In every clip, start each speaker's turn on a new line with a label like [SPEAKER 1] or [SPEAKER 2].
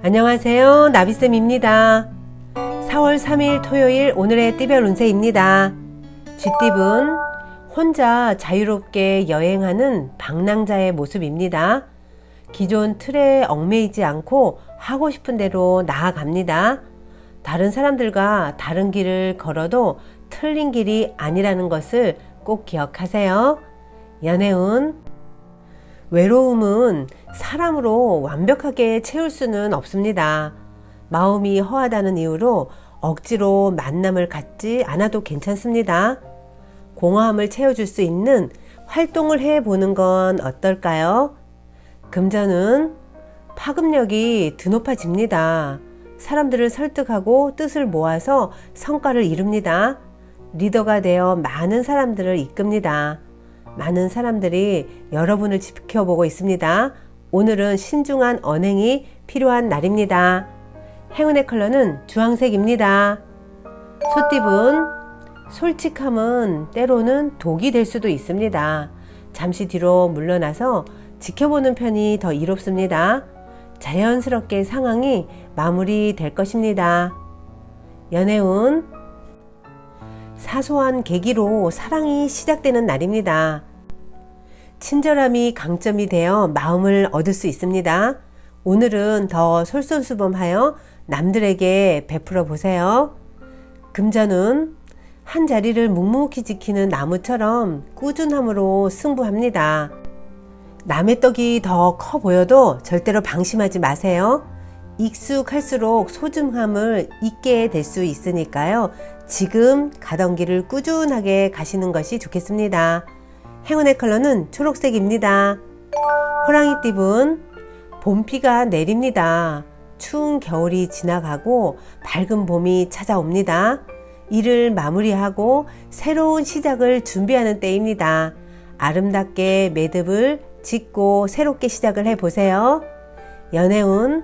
[SPEAKER 1] 안녕하세요. 나비쌤입니다. 4월 3일 토요일 오늘의 띠별 운세입니다. 쥐띠분 혼자 자유롭게 여행하는 방랑자의 모습입니다. 기존 틀에 얽매이지 않고 하고 싶은 대로 나아갑니다. 다른 사람들과 다른 길을 걸어도 틀린 길이 아니라는 것을 꼭 기억하세요. 연애운 외로움은 사람으로 완벽하게 채울 수는 없습니다. 마음이 허하다는 이유로 억지로 만남을 갖지 않아도 괜찮습니다. 공허함을 채워줄 수 있는 활동을 해보는 건 어떨까요? 금전은 파급력이 드높아집니다. 사람들을 설득하고 뜻을 모아서 성과를 이룹니다. 리더가 되어 많은 사람들을 이끕니다. 많은 사람들이 여러분을 지켜보고 있습니다. 오늘은 신중한 언행이 필요한 날입니다. 행운의 컬러는 주황색입니다. 소띠분 솔직함은 때로는 독이 될 수도 있습니다. 잠시 뒤로 물러나서 지켜보는 편이 더 이롭습니다. 자연스럽게 상황이 마무리될 것입니다. 연애운 사소한 계기로 사랑이 시작되는 날입니다. 친절함이 강점이 되어 마음을 얻을 수 있습니다. 오늘은 더 솔선수범하여 남들에게 베풀어 보세요. 금전은 한 자리를 묵묵히 지키는 나무처럼 꾸준함으로 승부합니다. 남의 떡이 더 커 보여도 절대로 방심하지 마세요. 익숙할수록 소중함을 잊게 될 수 있으니까요. 지금 가던 길을 꾸준하게 가시는 것이 좋겠습니다. 행운의 컬러는 초록색입니다. 호랑이띠분 봄비가 내립니다. 추운 겨울이 지나가고 밝은 봄이 찾아옵니다. 일을 마무리하고 새로운 시작을 준비하는 때입니다. 아름답게 매듭을 짓고 새롭게 시작을 해보세요. 연애운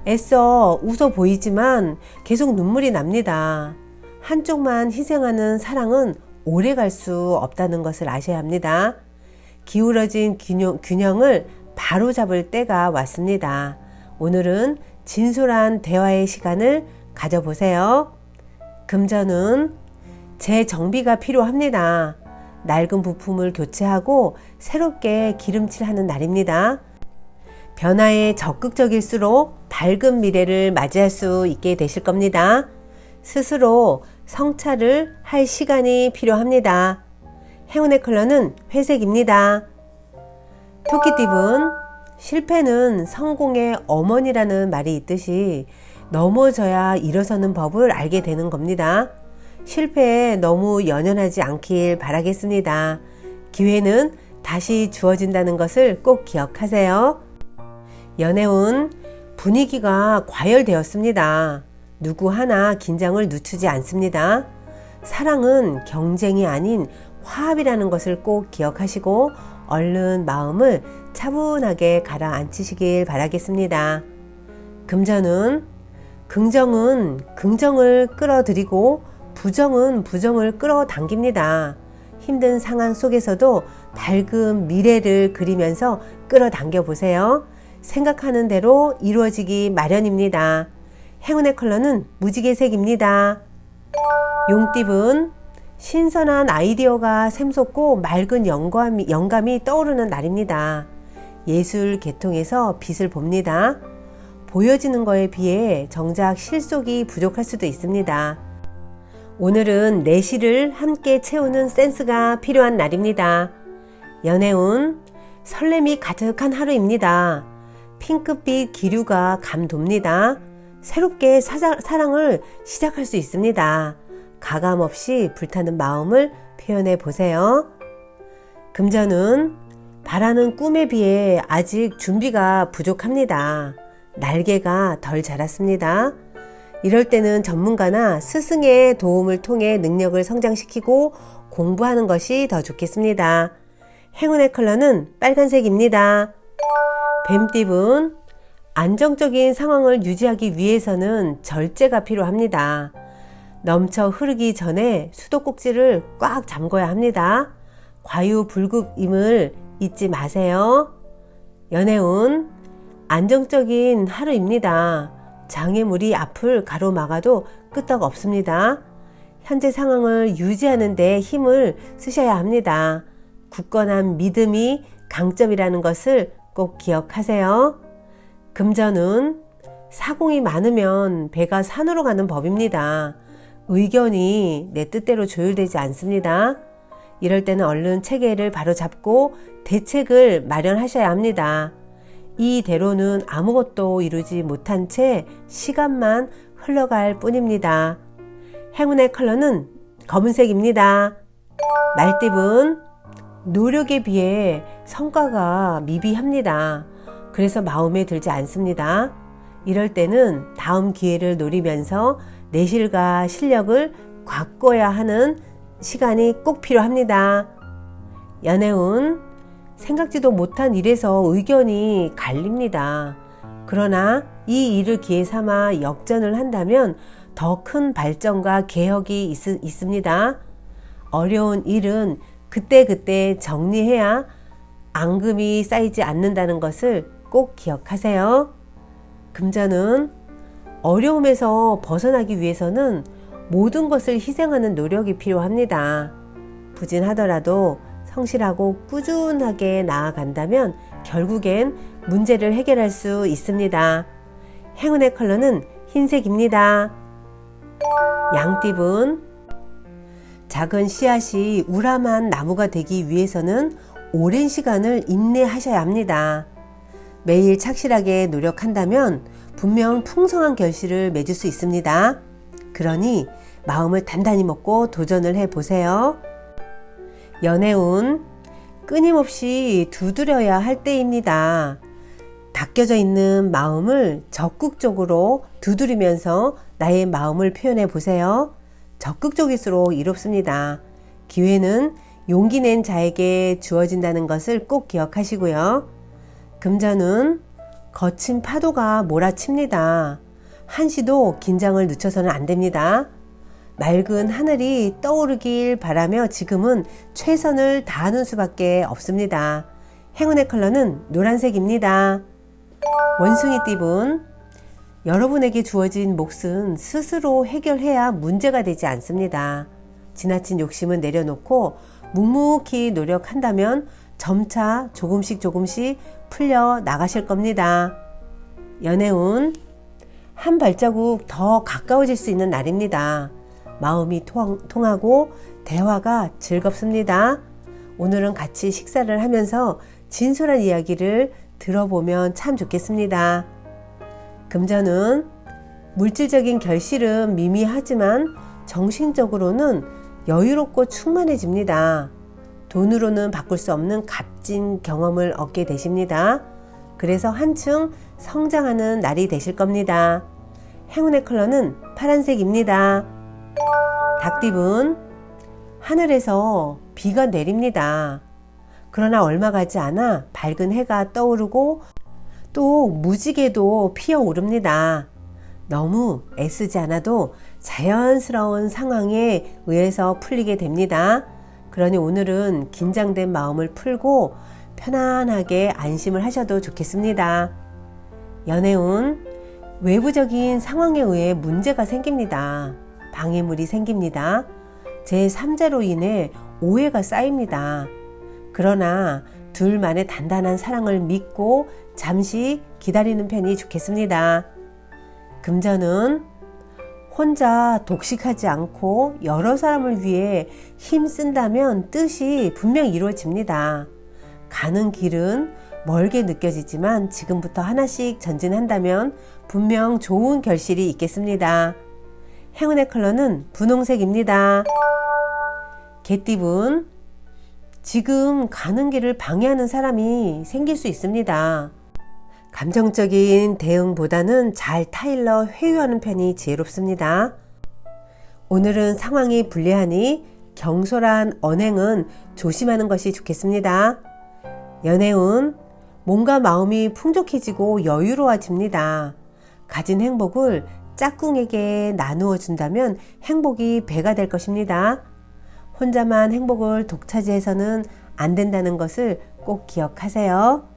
[SPEAKER 1] 애써 웃어 보이지만 계속 눈물이 납니다. 한쪽만 희생하는 사랑은 오래 갈 수 없다는 것을 아셔야 합니다. 기울어진 균형을 바로잡을 때가 왔습니다. 오늘은 진솔한 대화의 시간을 가져보세요. 금전은 재정비가 필요합니다. 낡은 부품을 교체하고 새롭게 기름칠하는 날입니다. 변화에 적극적일수록 밝은 미래를 맞이할 수 있게 되실 겁니다. 스스로 성찰을 할 시간이 필요합니다. 행운의 컬러는 회색입니다. 토끼띠분 실패는 성공의 어머니라는 말이 있듯이 넘어져야 일어서는 법을 알게 되는 겁니다. 실패에 너무 연연하지 않길 바라겠습니다. 기회는 다시 주어진다는 것을 꼭 기억하세요. 연애운 분위기가 과열되었습니다. 누구 하나 긴장을 늦추지 않습니다. 사랑은 경쟁이 아닌 화합이라는 것을 꼭 기억하시고 얼른 마음을 차분하게 가라앉히시길 바라겠습니다. 금전은 긍정은 긍정을 끌어들이고 부정은 부정을 끌어당깁니다. 힘든 상황 속에서도 밝은 미래를 그리면서 끌어당겨 보세요. 생각하는 대로 이루어지기 마련입니다. 행운의 컬러는 무지개색입니다. 용띠분 신선한 아이디어가 샘솟고 맑은 영감이 떠오르는 날입니다. 예술 계통에서 빛을 봅니다. 보여지는 것에 비해 정작 실속이 부족할 수도 있습니다. 오늘은 내실을 함께 채우는 센스가 필요한 날입니다. 연애운 설렘이 가득한 하루입니다. 핑크빛 기류가 감돕니다. 새롭게 사랑을 시작할 수 있습니다. 가감없이 불타는 마음을 표현해 보세요. 금전은 바라는 꿈에 비해 아직 준비가 부족합니다. 날개가 덜 자랐습니다. 이럴 때는 전문가나 스승의 도움을 통해 능력을 성장시키고 공부하는 것이 더 좋겠습니다. 행운의 컬러는 빨간색입니다. 뱀띠분 안정적인 상황을 유지하기 위해서는 절제가 필요합니다. 넘쳐 흐르기 전에 수도꼭지를 꽉 잠궈야 합니다. 과유불급임을 잊지 마세요. 연애운 안정적인 하루입니다. 장애물이 앞을 가로막아도 끄떡 없습니다. 현재 상황을 유지하는 데 힘을 쓰셔야 합니다. 굳건한 믿음이 강점이라는 것을 꼭 기억하세요. 금전은 사공이 많으면 배가 산으로 가는 법입니다. 의견이 내 뜻대로 조율되지 않습니다. 이럴 때는 얼른 체계를 바로잡고 대책을 마련하셔야 합니다. 이대로는 아무것도 이루지 못한 채 시간만 흘러갈 뿐입니다. 행운의 컬러는 검은색입니다. 말띠분, 노력에 비해 성과가 미비합니다. 그래서 마음에 들지 않습니다. 이럴 때는 다음 기회를 노리면서 내실과 실력을 바꿔야 하는 시간이 꼭 필요합니다. 연애운, 생각지도 못한 일에서 의견이 갈립니다. 그러나 이 일을 기회 삼아 역전을 한다면 더 큰 발전과 개혁이 있습니다. 어려운 일은 그때그때 정리해야 앙금이 쌓이지 않는다는 것을 꼭 기억하세요. 금전은 어려움에서 벗어나기 위해서는 모든 것을 희생하는 노력이 필요합니다. 부진하더라도 성실하고 꾸준하게 나아간다면 결국엔 문제를 해결할 수 있습니다. 행운의 컬러는 흰색입니다. 양띠분, 작은 씨앗이 우람한 나무가 되기 위해서는 오랜 시간을 인내하셔야 합니다. 매일 착실하게 노력한다면 분명 풍성한 결실을 맺을 수 있습니다. 그러니 마음을 단단히 먹고 도전을 해보세요. 연애운, 끊임없이 두드려야 할 때입니다. 닦여져 있는 마음을 적극적으로 두드리면서 나의 마음을 표현해 보세요. 적극적일수록 이롭습니다. 기회는 용기 낸 자에게 주어진다는 것을 꼭 기억하시고요. 금전은 거친 파도가 몰아칩니다. 한시도 긴장을 늦춰서는 안 됩니다. 맑은 하늘이 떠오르길 바라며 지금은 최선을 다하는 수밖에 없습니다. 행운의 컬러는 노란색입니다. 원숭이띠분, 여러분에게 주어진 몫은 스스로 해결해야 문제가 되지 않습니다. 지나친 욕심은 내려놓고 묵묵히 노력한다면 점차 조금씩 풀려 나가실 겁니다. 연애운, 한 발자국 더 가까워질 수 있는 날입니다. 마음이 통하고 대화가 즐겁습니다. 오늘은 같이 식사를 하면서 진솔한 이야기를 들어보면 참 좋겠습니다. 금전은 물질적인 결실은 미미하지만 정신적으로는 여유롭고 충만해집니다. 돈으로는 바꿀 수 없는 값진 경험을 얻게 되십니다. 그래서 한층 성장하는 날이 되실 겁니다. 행운의 컬러는 파란색입니다. 닭띠분, 하늘에서 비가 내립니다. 그러나 얼마 가지 않아 밝은 해가 떠오르고 또 무지개도 피어오릅니다. 너무 애쓰지 않아도 자연스러운 상황에 의해서 풀리게 됩니다. 그러니 오늘은 긴장된 마음을 풀고 편안하게 안심을 하셔도 좋겠습니다. 연애운, 외부적인 상황에 의해 문제가 생깁니다. 방해물이 생깁니다. 제3자로 인해 오해가 쌓입니다. 그러나 둘만의 단단한 사랑을 믿고 잠시 기다리는 편이 좋겠습니다. 금전은 혼자 독식하지 않고 여러 사람을 위해 힘쓴다면 뜻이 분명 이루어집니다. 가는 길은 멀게 느껴지지만 지금부터 하나씩 전진한다면 분명 좋은 결실이 있겠습니다. 행운의 컬러는 분홍색입니다. 개띠분, 지금 가는 길을 방해하는 사람이 생길 수 있습니다. 감정적인 대응보다는 잘 타일러 회유하는 편이 지혜롭습니다. 오늘은 상황이 불리하니 경솔한 언행은 조심하는 것이 좋겠습니다. 연애운, 몸과 마음이 풍족해지고 여유로워집니다. 가진 행복을 짝꿍에게 나누어 준다면 행복이 배가 될 것입니다. 혼자만 행복을 독차지해서는 안 된다는 것을 꼭 기억하세요.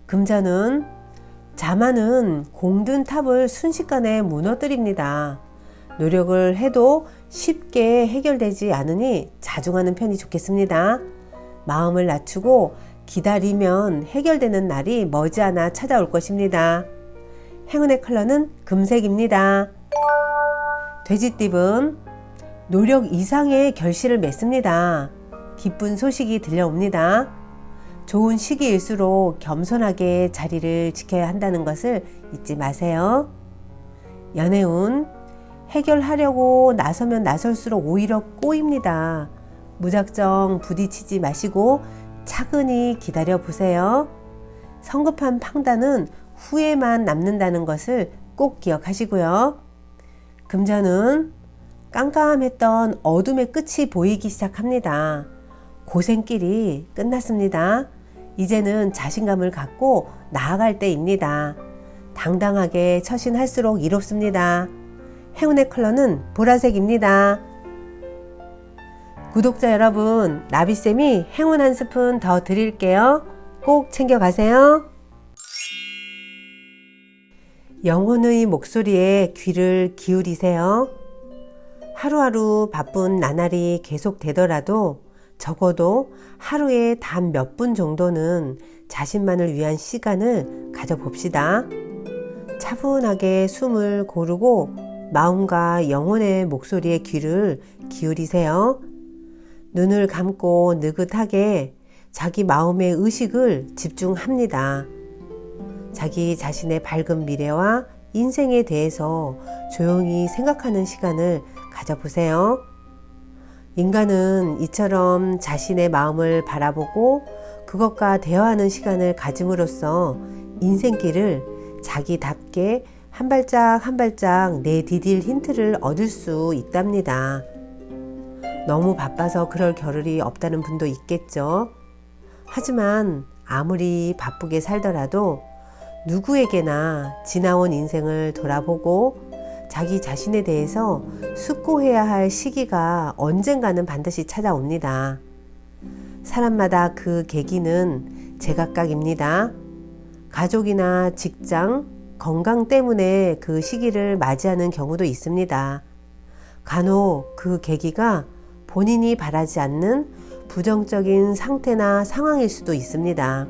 [SPEAKER 1] 금전은 자만은 공든 탑을 순식간에 무너뜨립니다. 노력을 해도 쉽게 해결되지 않으니 자중하는 편이 좋겠습니다. 마음을 낮추고 기다리면 해결되는 날이 머지않아 찾아올 것입니다. 행운의 컬러는 금색입니다. 돼지띠은 노력 이상의 결실을 맺습니다. 기쁜 소식이 들려옵니다. 좋은 시기일수록 겸손하게 자리를 지켜야 한다는 것을 잊지 마세요. 연애운 해결하려고 나서면 나설수록 오히려 꼬입니다. 무작정 부딪히지 마시고 차근히 기다려 보세요. 성급한 판단은 후회만 남는다는 것을 꼭 기억하시고요. 금전은 깜깜했던 어둠의 끝이 보이기 시작합니다. 고생길이 끝났습니다. 이제는 자신감을 갖고 나아갈 때입니다. 당당하게 처신할수록 이롭습니다. 행운의 컬러는 보라색입니다. 구독자 여러분, 나비쌤이 행운 한 스푼 더 드릴게요. 꼭 챙겨가세요. 영혼의 목소리에 귀를 기울이세요. 하루하루 바쁜 나날이 계속되더라도 적어도 하루에 단 몇 분 정도는 자신만을 위한 시간을 가져봅시다. 차분하게 숨을 고르고 마음과 영혼의 목소리에 귀를 기울이세요. 눈을 감고 느긋하게 자기 마음의 의식을 집중합니다. 자기 자신의 밝은 미래와 인생에 대해서 조용히 생각하는 시간을 가져보세요. 인간은 이처럼 자신의 마음을 바라보고 그것과 대화하는 시간을 가짐으로써 인생길을 자기답게 한 발짝 한 발짝 내디딜 힌트를 얻을 수 있답니다. 너무 바빠서 그럴 겨를이 없다는 분도 있겠죠. 하지만 아무리 바쁘게 살더라도 누구에게나 지나온 인생을 돌아보고 자기 자신에 대해서 숙고해야 할 시기가 언젠가는 반드시 찾아옵니다. 사람마다 그 계기는 제각각입니다. 가족이나 직장, 건강 때문에 그 시기를 맞이하는 경우도 있습니다. 간혹 그 계기가 본인이 바라지 않는 부정적인 상태나 상황일 수도 있습니다.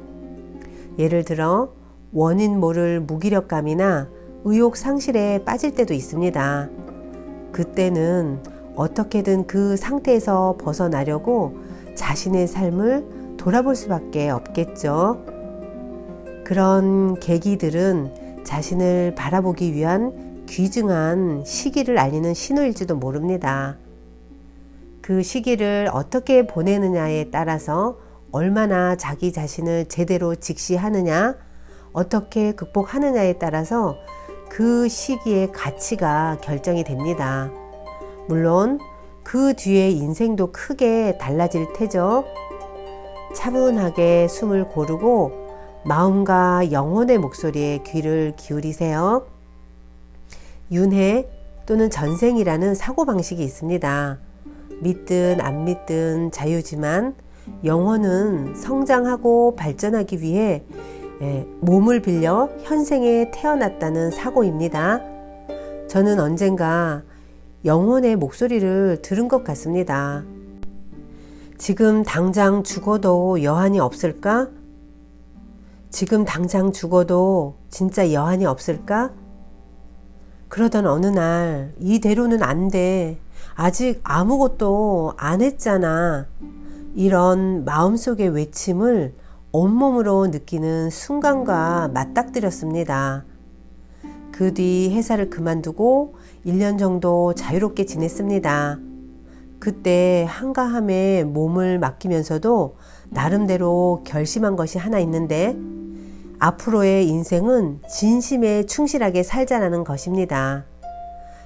[SPEAKER 1] 예를 들어 원인 모를 무기력감이나 의욕 상실에 빠질 때도 있습니다. 그때는 어떻게든 그 상태에서 벗어나려고 자신의 삶을 돌아볼 수밖에 없겠죠. 그런 계기들은 자신을 바라보기 위한 귀중한 시기를 알리는 신호일지도 모릅니다. 그 시기를 어떻게 보내느냐에 따라서 얼마나 자기 자신을 제대로 직시하느냐, 어떻게 극복하느냐에 따라서 그 시기의 가치가 결정이 됩니다. 물론 그 뒤에 인생도 크게 달라질 테죠. 차분하게 숨을 고르고 마음과 영혼의 목소리에 귀를 기울이세요. 윤회 또는 전생이라는 사고방식이 있습니다. 믿든 안 믿든 자유지만 영혼은 성장하고 발전하기 위해 몸을 빌려 현생에 태어났다는 사고입니다. 저는 언젠가 영혼의 목소리를 들은 것 같습니다. 지금 당장 죽어도 여한이 없을까? 지금 당장 죽어도 진짜 여한이 없을까? 그러던 어느 날 이대로는 안 돼. 아직 아무것도 안 했잖아. 이런 마음속의 외침을 온몸으로 느끼는 순간과 맞닥뜨렸습니다. 그 뒤 회사를 그만두고 1년 정도 자유롭게 지냈습니다. 그때 한가함에 몸을 맡기면서도 나름대로 결심한 것이 하나 있는데 앞으로의 인생은 진심에 충실하게 살자라는 것입니다.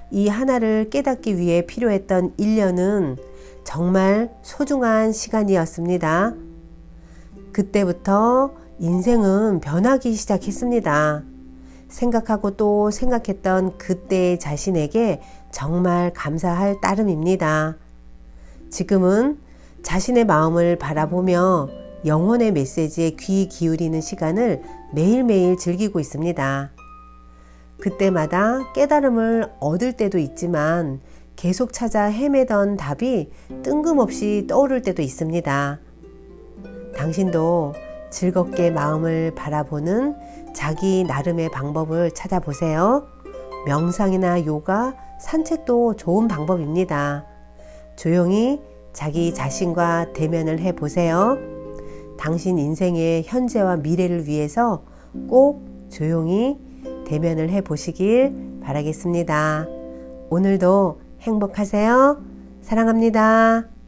[SPEAKER 1] 이 하나를 깨닫기 위해 필요했던 1년은 정말 소중한 시간이었습니다. 그때부터 인생은 변하기 시작했습니다. 생각하고 또 생각했던 그때의 자신에게 정말 감사할 따름입니다. 지금은 자신의 마음을 바라보며 영혼의 메시지에 귀 기울이는 시간을 매일매일 즐기고 있습니다. 그때마다 깨달음을 얻을 때도 있지만 계속 찾아 헤매던 답이 뜬금없이 떠오를 때도 있습니다. 당신도 즐겁게 마음을 바라보는 자기 나름의 방법을 찾아보세요. 명상이나 요가, 산책도 좋은 방법입니다. 조용히 자기 자신과 대면을 해보세요. 당신 인생의 현재와 미래를 위해서 꼭 조용히 대면을 해보시길 바라겠습니다. 오늘도 행복하세요. 사랑합니다.